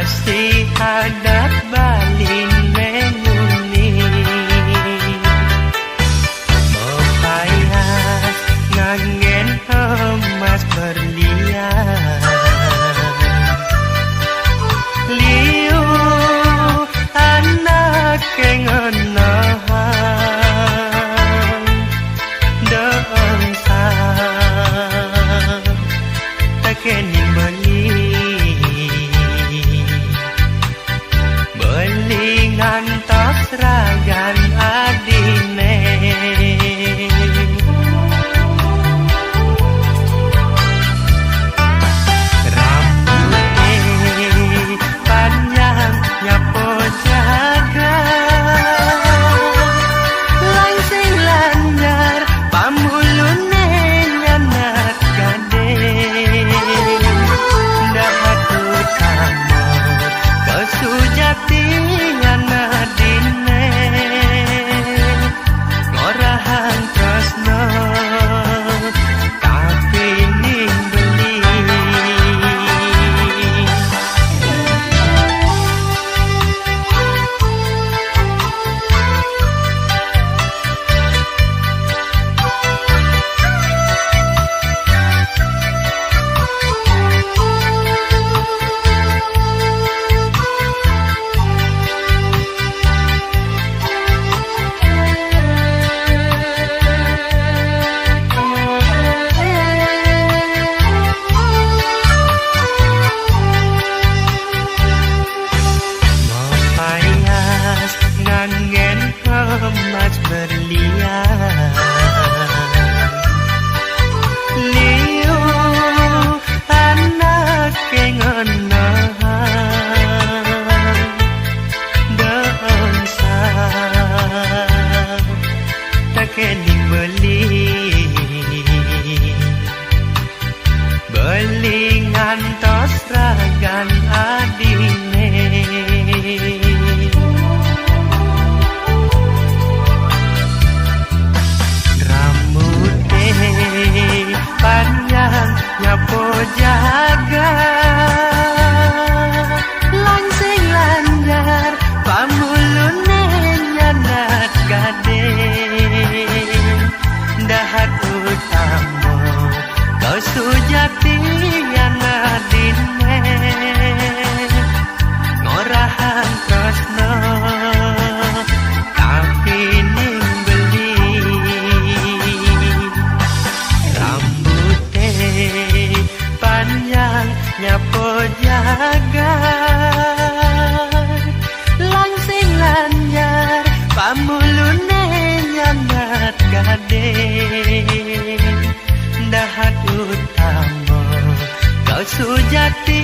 Pasti adat balin menguni mepayas ngangen emas berlian liu anak kengenahan deungsa tekening beli ngantos ragan adine rambutnya panjang nyapo jaga langsing lanjar pamulune nyanat gade dahat utama kesujati emas berlian liu anak kengenahan deungsa tekening beli ngantos ragan adine panjang nyapo jaga langsing lanjar pamulune nyanat gade dahat utama kau sujati yanadine ngorahan tresno tapi nimbeli panjang nyapo jaga langsing lanjar pamulune nyanat gade dahat utama kau sujati